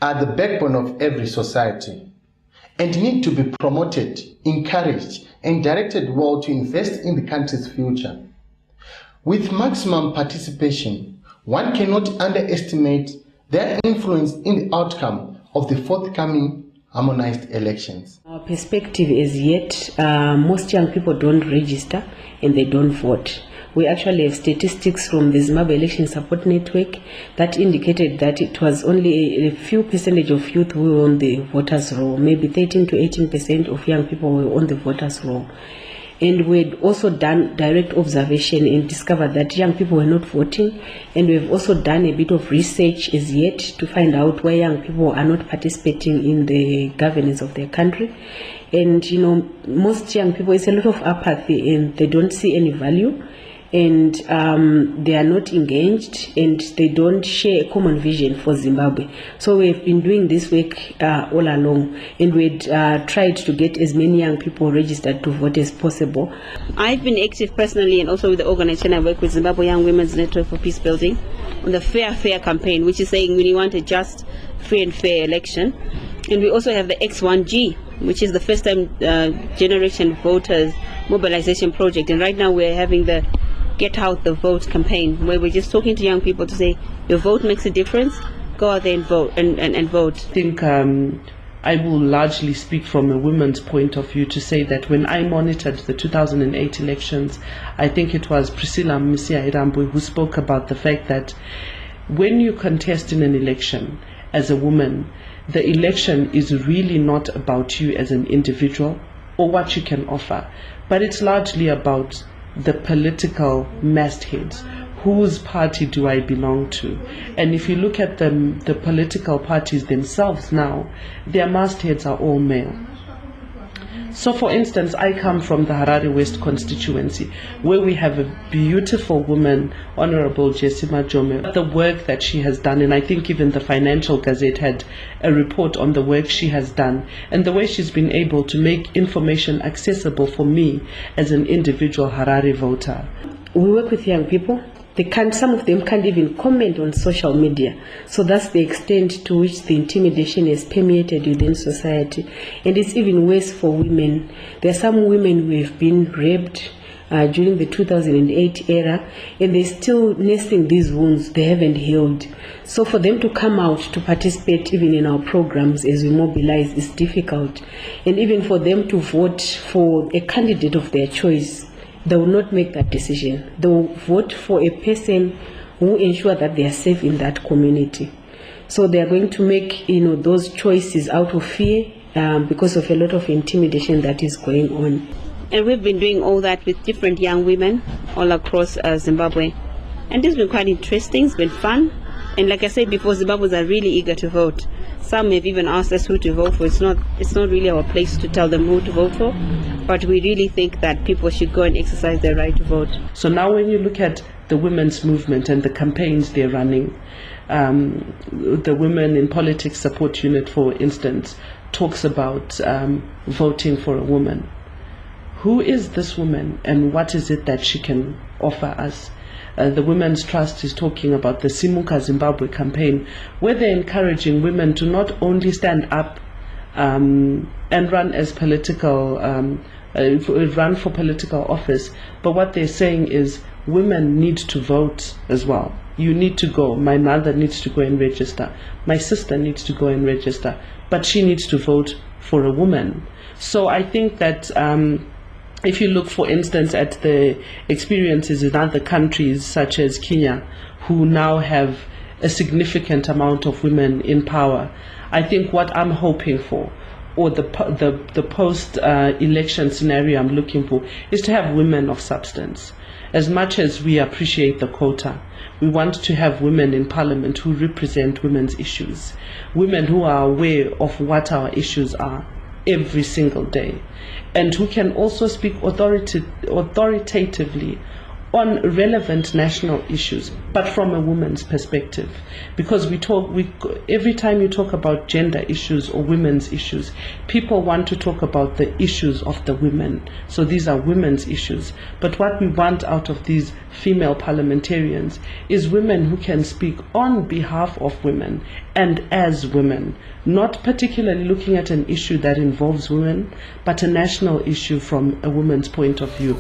are the backbone of every society and need to be promoted, encouraged, and directed well to invest in the country's future. With maximum participation, one cannot underestimate their influence in the outcome of the forthcoming harmonized elections. Our perspective is yet most young people don't register and they don't vote. We actually have statistics from the Zimbabwe Election Support Network that indicated that it was only a few percentage of youth who were on the voters' roll, maybe 13 to 18% of young people were on the voters' roll. And we had also done direct observation and discovered that young people were not voting. And we've also done a bit of research as yet to find out where young people are not participating in the governance of their country. And, most young people, it's a lot of apathy and they don't see any value. And they are not engaged and they don't share a common vision for Zimbabwe. So we've been doing this work all along, and we'd tried to get as many young people registered to vote as possible. I've been active personally and also with the organization I work with, Zimbabwe Young Women's Network for Peace Building, on the Fair campaign, which is saying we want a just, free and fair election. And we also have the X1G, which is the first time generation voters mobilization project. And right now we're having the Get Out the Vote campaign, where we're just talking to young people to say your vote makes a difference, go out there and vote and vote. I think I will largely speak from a woman's point of view to say that when I monitored the 2008 elections, I think it was Priscilla Msia who spoke about the fact that when you contest in an election as a woman, the election is really not about you as an individual or what you can offer, but it's largely about the political mastheads. Whose party do I belong to? And if you look at the political parties themselves now, their mastheads are all male. So for instance, I come from the Harare West constituency, where we have a beautiful woman, Honorable Jessima Jome. The work that she has done, and I think even the Financial Gazette had a report on the work she has done, and the way she's been able to make information accessible for me as an individual Harare voter. We work with young people. Some of them can't even comment on social media. So that's the extent to which the intimidation has permeated within society. And it's even worse for women. There are some women who have been raped during the 2008 era, and they're still nursing these wounds. They haven't healed. So for them to come out to participate even in our programs as we mobilize is difficult. And even for them to vote for a candidate of their choice, they will not make that decision. They will vote for a person who will ensure that they are safe in that community. So they are going to make those choices out of fear because of a lot of intimidation that is going on. And we've been doing all that with different young women all across Zimbabwe. And it's been quite interesting, it's been fun. And like I said before, Zimbabweans are really eager to vote. Some have even asked us who to vote for. It's not really our place to tell them who to vote for, but we really think that people should go and exercise their right to vote. So now when you look at the women's movement and the campaigns they're running, the Women in Politics Support Unit, for instance, talks about voting for a woman. Who is this woman and what is it that she can offer us? The Women's Trust is talking about the Simuka Zimbabwe campaign, where they're encouraging women to not only stand up and run as run for political office, but what they're saying is women need to vote as well. You need to go. My mother needs to go and register. My sister needs to go and register, but she needs to vote for a woman. So I think that if you look, for instance, at the experiences in other countries such as Kenya, who now have a significant amount of women in power, I think what I'm hoping for, or the post-election scenario I'm looking for, is to have women of substance. As much as we appreciate the quota, we want to have women in parliament who represent women's issues, women who are aware of what our issues are every single day, and who can also speak authoritatively on relevant national issues, but from a woman's perspective. Because every time you talk about gender issues or women's issues, people want to talk about the issues of the women. So these are women's issues. But what we want out of these female parliamentarians is women who can speak on behalf of women and as women, not particularly looking at an issue that involves women, but a national issue from a woman's point of view.